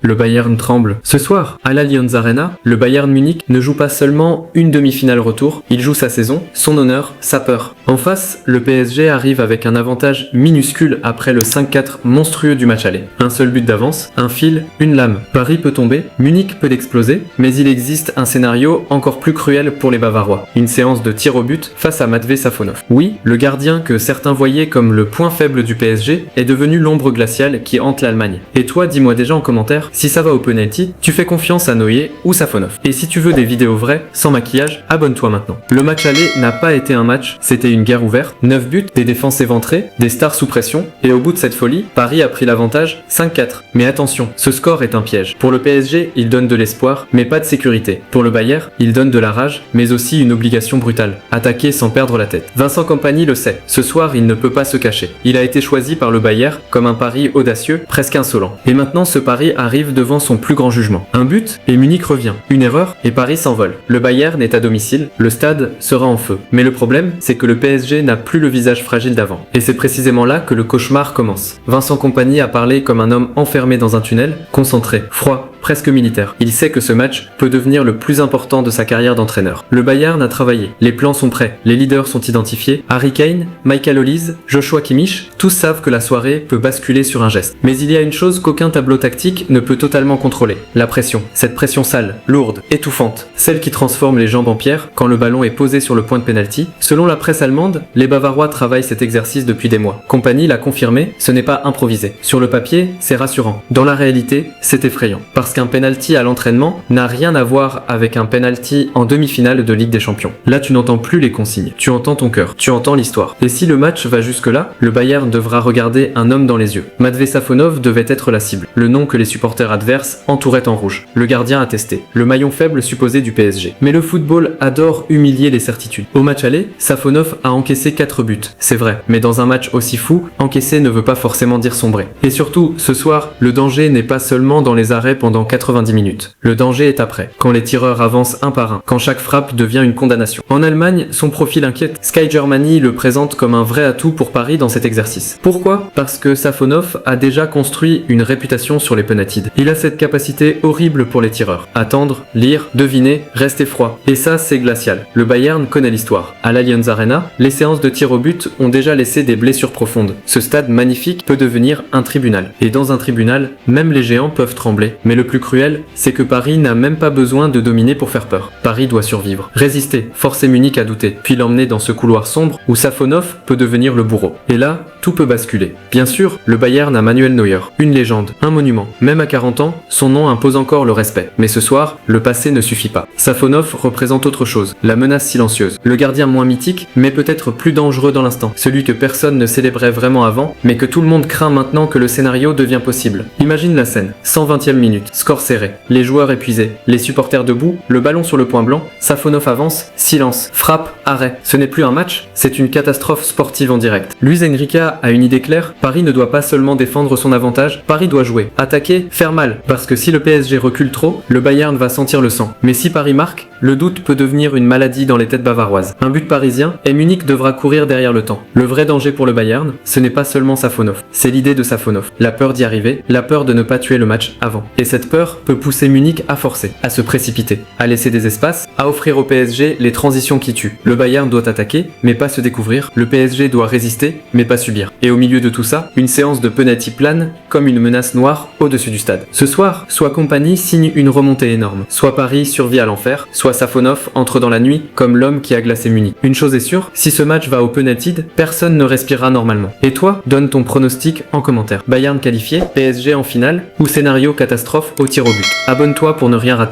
Le Bayern tremble. Ce soir, à l'Allianz Arena, le Bayern Munich ne joue pas seulement une demi-finale retour, il joue sa saison, son honneur, sa peur. En face, le PSG arrive avec un avantage minuscule après le 5-4 monstrueux du match aller. Un seul but d'avance, un fil, une lame. Paris peut tomber, Munich peut exploser, mais il existe un scénario encore plus cruel pour les Bavarois. Une séance de tir au but face à Matvei Safonov. Oui, le gardien que certains voyaient comme le point faible du PSG est devenu l'ombre glaciale qui hante l'Allemagne. Et toi, dis-moi déjà en commentaire si ça va au penalty, tu fais confiance à Neuer ou Safonov. Et si tu veux des vidéos vraies, sans maquillage, abonne-toi maintenant. Le match aller n'a pas été un match, c'était une guerre ouverte. 9 buts, des défenses éventrées, des stars sous pression, et au bout de cette folie, Paris a pris l'avantage 5-4. Mais attention, ce score est un piège. Pour le PSG, il donne de l'espoir, mais pas de sécurité. Pour le Bayern, il donne de la rage, mais aussi une obligation brutale. Attaquer sans perdre la tête. Vincent Kompany le sait. Ce soir, il ne peut pas se cacher. Il a été choisi par le Bayern comme un pari audacieux, presque insolent. Et maintenant, ce pari arrive devant son plus grand jugement. Un but, et Munich revient. Une erreur, et Paris s'envole. Le Bayern est à domicile, le stade sera en feu. Mais le problème, c'est que le PSG n'a plus le visage fragile d'avant. Et c'est précisément là que le cauchemar commence. Vincent Kompany a parlé comme un homme enfermé dans un tunnel, concentré, froid, presque militaire. Il sait que ce match peut devenir le plus important de sa carrière d'entraîneur. Le Bayern a travaillé, les plans sont prêts, les leaders sont identifiés. Harry Kane, Michael Olise, Joshua Kimmich, tous savent que la soirée peut basculer sur un geste. Mais il y a une chose qu'aucun tableau tactique ne peut totalement contrôler, la pression. Cette pression sale, lourde, étouffante, celle qui transforme les jambes en pierre quand le ballon est posé sur le point de pénalty. Selon la presse allemande, les Bavarois travaillent cet exercice depuis des mois. Kompany l'a confirmé, ce n'est pas improvisé. Sur le papier, c'est rassurant. Dans la réalité, c'est effrayant. Parce qu'un penalty à l'entraînement n'a rien à voir avec un penalty en demi-finale de Ligue des Champions. Là, tu n'entends plus les consignes, tu entends ton cœur, tu entends l'histoire. Et si le match va jusque-là, le Bayern devra regarder un homme dans les yeux. Matvei Safonov devait être la cible, le nom que les supporters adverses entouraient en rouge. Le gardien attesté, le maillon faible supposé du PSG. Mais le football adore humilier les certitudes. Au match aller, Safonov a encaissé 4 buts, c'est vrai, mais dans un match aussi fou, encaisser ne veut pas forcément dire sombrer. Et surtout, ce soir, le danger n'est pas seulement dans les arrêts pendant 90 minutes. Le danger est après, quand les tireurs avancent un par un, quand chaque frappe devient une condamnation. En Allemagne, son profil inquiète. Sky Germany le présente comme un vrai atout pour Paris dans cet exercice. Pourquoi ? Parce que Safonov a déjà construit une réputation sur les penalties. Il a cette capacité horrible pour les tireurs. Attendre, lire, deviner, rester froid. Et ça, c'est glacial. Le Bayern connaît l'histoire. À l'Allianz Arena, les séances de tir au but ont déjà laissé des blessures profondes. Ce stade magnifique peut devenir un tribunal. Et dans un tribunal, même les géants peuvent trembler. Mais le plus cruel, c'est que Paris n'a même pas besoin de dominer pour faire peur. Paris doit survivre, résister, forcer Munich à douter, puis l'emmener dans ce couloir sombre où Safonov peut devenir le bourreau. Et là, tout peut basculer. Bien sûr, le Bayern a Manuel Neuer, une légende, un monument. Même à 40 ans, son nom impose encore le respect. Mais ce soir, le passé ne suffit pas. Safonov représente autre chose, la menace silencieuse. Le gardien moins mythique, mais peut-être plus dangereux dans l'instant. Celui que personne ne célébrait vraiment avant, mais que tout le monde craint maintenant que le scénario devient possible. Imagine la scène, 120e minute, score serré, les joueurs épuisés, les supporters debout, le ballon sur le point blanc, Safonov avance, silence, frappe, arrêt. Ce n'est plus un match, c'est une catastrophe sportive en direct. Luis Enrique a une idée claire, Paris ne doit pas seulement défendre son avantage, Paris doit jouer, attaquer, faire mal, parce que si le PSG recule trop, le Bayern va sentir le sang. Mais si Paris marque, le doute peut devenir une maladie dans les têtes bavaroises. Un but parisien, et Munich devra courir derrière le temps. Le vrai danger pour le Bayern, ce n'est pas seulement Safonov, c'est l'idée de Safonov, la peur d'y arriver, la peur de ne pas tuer le match avant. Et cette peur peut pousser Munich à forcer, à se précipiter, à laisser des espaces, à offrir au PSG les transitions qui tuent. Le Bayern doit attaquer, mais pas se découvrir. Le PSG doit résister, mais pas subir. Et au milieu de tout ça, une séance de penalty plane comme une menace noire au-dessus du stade. Ce soir, soit Kompany signe une remontée énorme, soit Paris survit à l'enfer, soit Safonov entre dans la nuit comme l'homme qui a glacé Munich. Une chose est sûre, si ce match va au penalty, personne ne respirera normalement. Et toi, donne ton pronostic en commentaire. Bayern qualifié, PSG en finale ou scénario catastrophe au tir au but. Abonne-toi pour ne rien rater.